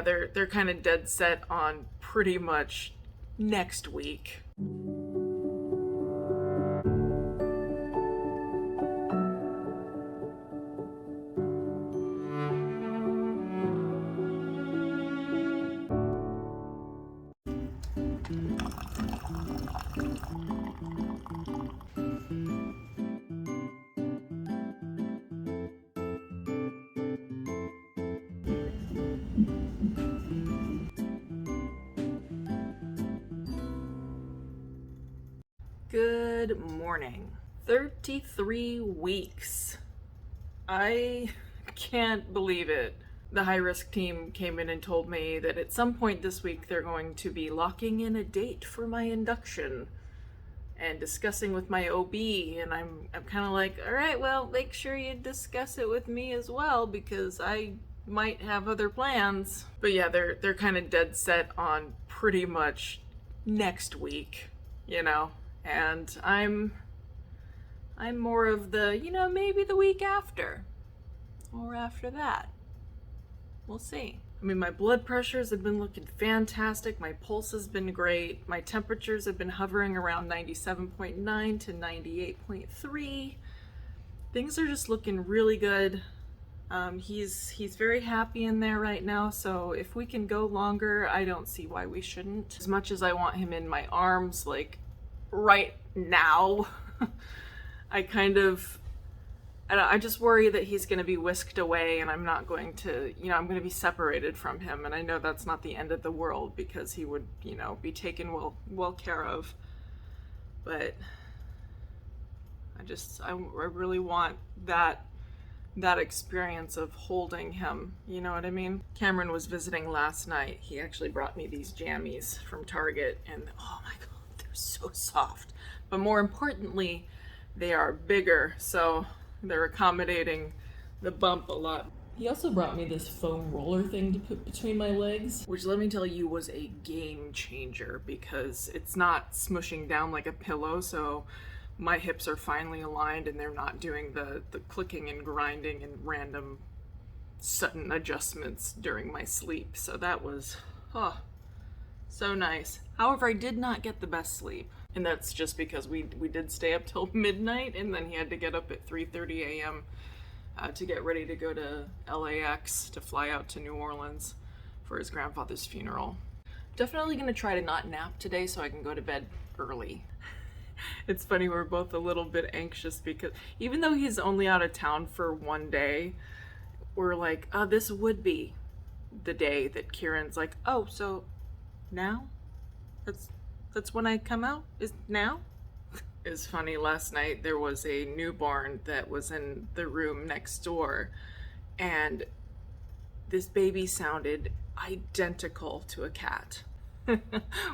They're kind of dead set on pretty much next week. Good morning. 33 weeks. I can't believe it. The high-risk team came in and told me that at some point this week they're going to be locking in a date for my induction and discussing with my OB, and I'm kind of like, all right, well, make sure you discuss it with me as well because I might have other plans. But yeah, they're kind of dead set on pretty much next week, you know. And I'm more of the, maybe the week after or after that. We'll see. I mean, my blood pressures have been looking fantastic. My pulse has been great. My temperatures have been hovering around 97.9 to 98.3. Things are just looking really good. He's very happy in there right now, so if we can go longer, I don't see why we shouldn't. As much as I want him in my arms, like, right now, I just worry that he's going to be whisked away and I'm not going to, I'm going to be separated from him. And I know that's not the end of the world because he would, be taken well care of. But I really want that experience of holding him. You know what I mean? Kameron was visiting last night. He actually brought me these jammies from Target and oh my God. So soft, but more importantly they are bigger, so they're accommodating the bump a lot. He also brought me this foam roller thing to put between my legs, which let me tell you was a game changer because it's not smushing down like a pillow, so my hips are finally aligned and they're not doing the clicking and grinding and random sudden adjustments during my sleep. So that was so nice. However, I did not get the best sleep, and that's just because we did stay up till midnight, and then he had to get up at 3:30 a.m. To get ready to go to LAX to fly out to New Orleans for his grandfather's funeral. Definitely gonna try to not nap today so I can go to bed early. It's funny, we're both a little bit anxious because even though he's only out of town for one day, we're like, oh, this would be the day that Kieran's like, oh, so now? That's when I come out? Is now? It's funny, last night there was a newborn that was in the room next door and this baby sounded identical to a cat.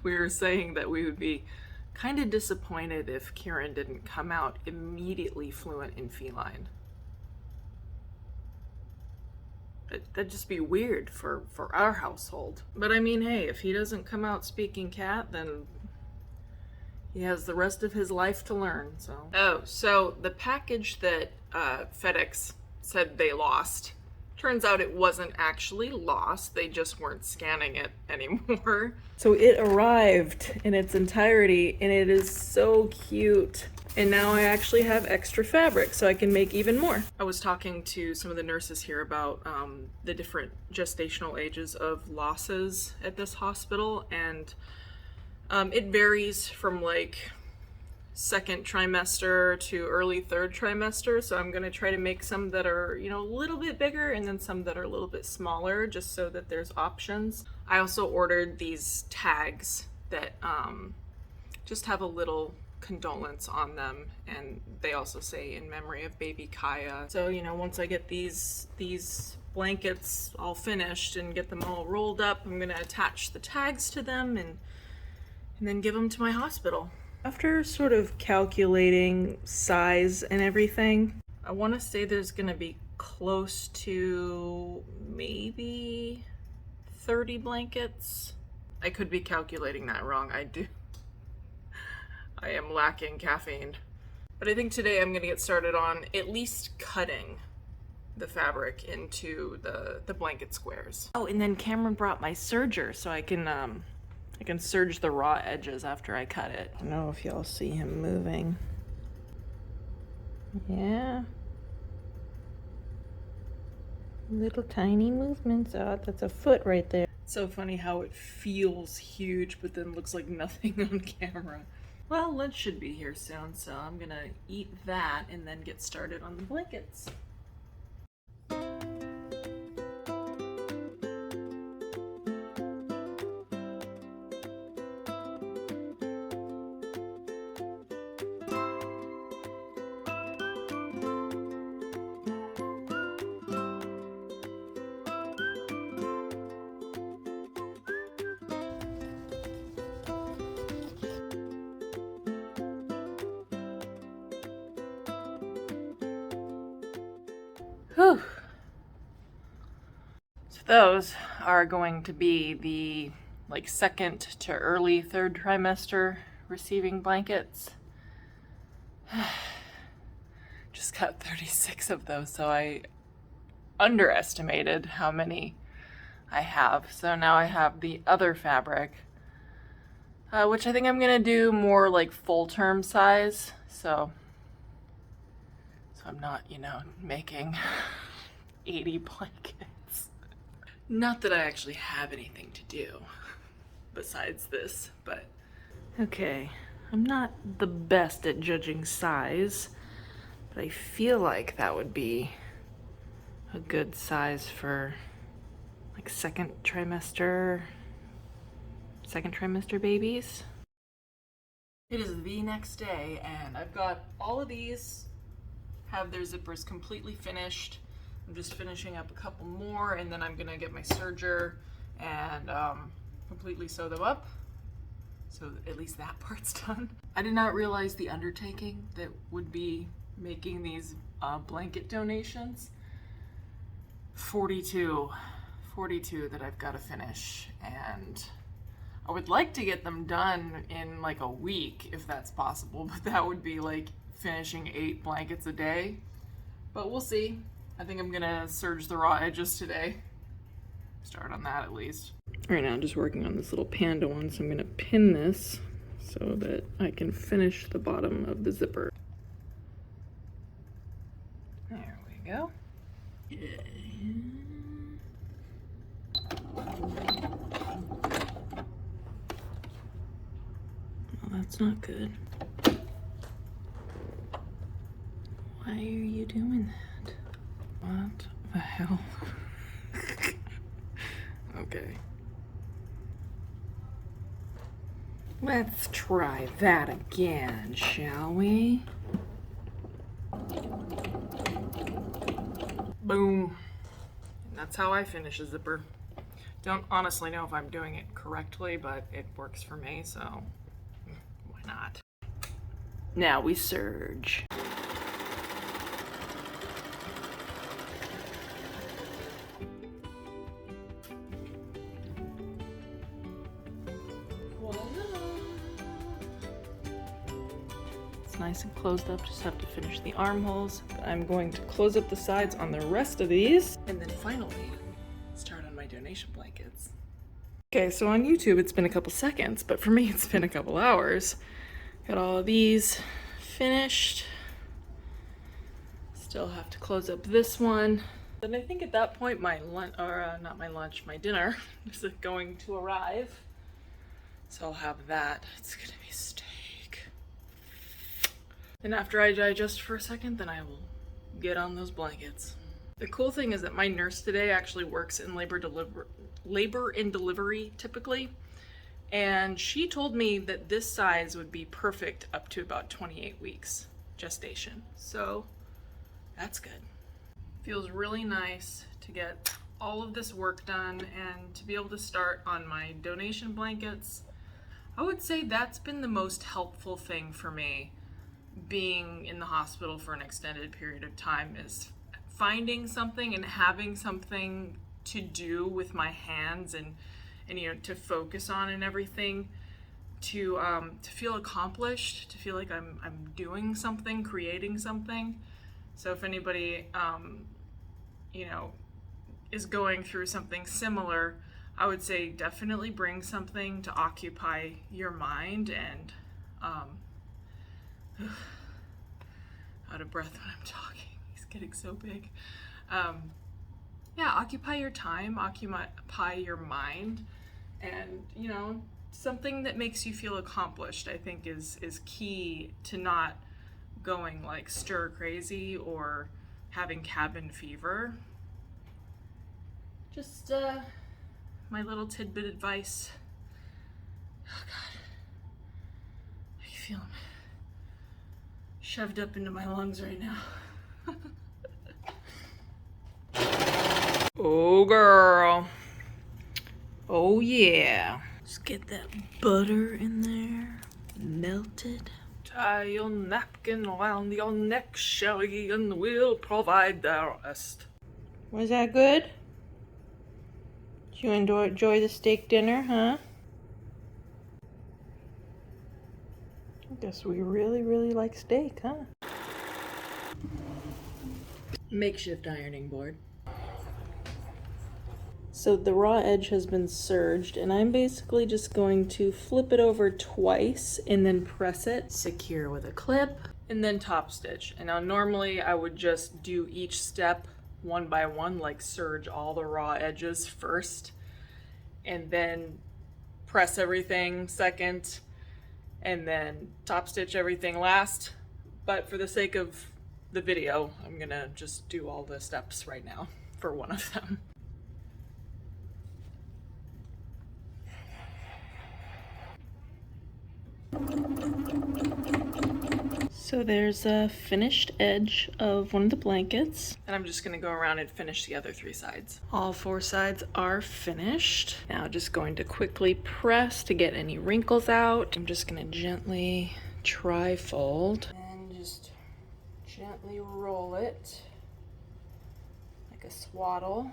We were saying that we would be kind of disappointed if Kieran didn't come out immediately fluent in feline. That'd just be weird for our household. But I mean, hey, if he doesn't come out speaking cat, then he has the rest of his life to learn, so. Oh, so the package that FedEx said they lost, turns out it wasn't actually lost, they just weren't scanning it anymore. So it arrived in its entirety, and it is so cute. And now I actually have extra fabric, so I can make even more. I was talking to some of the nurses here about the different gestational ages of losses at this hospital, and it varies from like second trimester to early third trimester. So I'm gonna try to make some that are, a little bit bigger and then some that are a little bit smaller, just so that there's options. I also ordered these tags that just have a little condolence on them, and they also say in memory of baby Kaia. So once I get these blankets all finished and get them all rolled up, I'm gonna attach the tags to them and then give them to my hospital. After sort of calculating size and everything, I want to say there's gonna be close to maybe 30 blankets. I could be calculating that wrong. I am lacking caffeine. But I think today I'm gonna get started on at least cutting the fabric into the blanket squares. Oh, and then Kameron brought my serger so I can serge the raw edges after I cut it. I don't know if y'all see him moving. Yeah. Little tiny movements. Oh, that's a foot right there. It's so funny how it feels huge, but then looks like nothing on camera. Well, lunch should be here soon, so I'm gonna eat that and then get started on the blankets. Whew. So those are going to be the second to early third trimester receiving blankets. Just got 36 of those, so I underestimated how many I have. So now I have the other fabric, which I think I'm gonna do more like full term size. So I'm not, making 80 blankets. Not that I actually have anything to do besides this, but okay. I'm not the best at judging size, but I feel like that would be a good size for like second trimester babies. It is the next day and I've got all of these have their zippers completely finished. I'm just finishing up a couple more and then I'm gonna get my serger and completely sew them up. So at least that part's done. I did not realize the undertaking that would be making these blanket donations. 42 that I've got to finish, and I would like to get them done in like a week if that's possible, but that would be like finishing 8 blankets a day, but we'll see. I think I'm gonna serge the raw edges today. Start on that at least. Right now I'm just working on this little panda one, so I'm gonna pin this so that I can finish the bottom of the zipper. There we go. Well, that's not good. Why are you doing that? What the hell? Okay. Let's try that again, shall we? Boom. And that's how I finish a zipper. Don't honestly know if I'm doing it correctly, but it works for me, so why not? Now we serge. Nice and closed up, just have to finish the armholes. I'm going to close up the sides on the rest of these and then finally start on my donation blankets. Okay, so on YouTube it's been a couple seconds, but for me it's been a couple hours. Got all of these finished. Still have to close up this one. And I think at that point my lunch, or not my lunch, my dinner is going to arrive. So I'll have that. It's gonna be steak. And after I digest for a second, then I will get on those blankets. The cool thing is that my nurse today actually works in labor and delivery typically. And she told me that this size would be perfect up to about 28 weeks gestation. So that's good. Feels really nice to get all of this work done and to be able to start on my donation blankets. I would say that's been the most helpful thing for me being in the hospital for an extended period of time, is finding something and having something to do with my hands and to focus on and everything, to feel accomplished, to feel like I'm doing something, creating something. So if anybody you know, is going through something similar, I would say definitely bring something to occupy your mind and out of breath when I'm talking. He's getting so big. Yeah, occupy your time, occupy your mind, and you know, something that makes you feel accomplished, I think is key to not going like stir crazy or having cabin fever. Just my little tidbit advice. Oh God, I can feel him shoved up into my lungs right now. Oh girl. Oh yeah. Just get that butter in there, melted. Tie your napkin around your neck, Shelly, and we'll provide the rest. Was that good? Did you enjoy the steak dinner, huh? I guess we really, really like steak, huh? Makeshift ironing board. So the raw edge has been serged, and I'm basically just going to flip it over twice and then press it, secure with a clip, and then top stitch. And now normally I would just do each step one by one, like serge all the raw edges first, and then press everything second, and then top stitch everything last. But for the sake of the video, I'm gonna just do all the steps right now for one of them. So there's a finished edge of one of the blankets, and I'm just gonna go around and finish the other 3 sides. All 4 sides are finished. Now just going to quickly press to get any wrinkles out. I'm just gonna gently tri-fold and just gently roll it like a swaddle.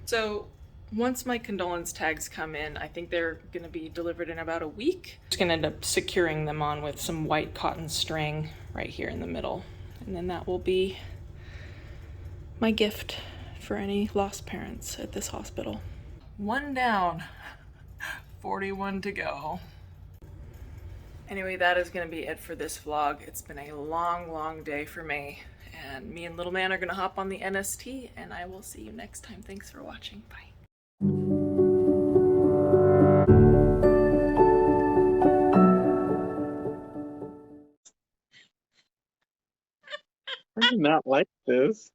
So once my condolence tags come in, I think they're gonna be delivered in about a week. I'm just gonna end up securing them on with some white cotton string right here in the middle. And then that will be my gift for any lost parents at this hospital. 1 down, 41 to go. Anyway, that is gonna be it for this vlog. It's been a long, long day for me. And me and little man are gonna hop on the NST, and I will see you next time. Thanks for watching, bye. I do not like this.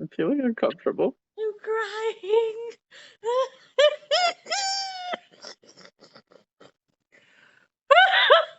I'm feeling uncomfortable. You crying?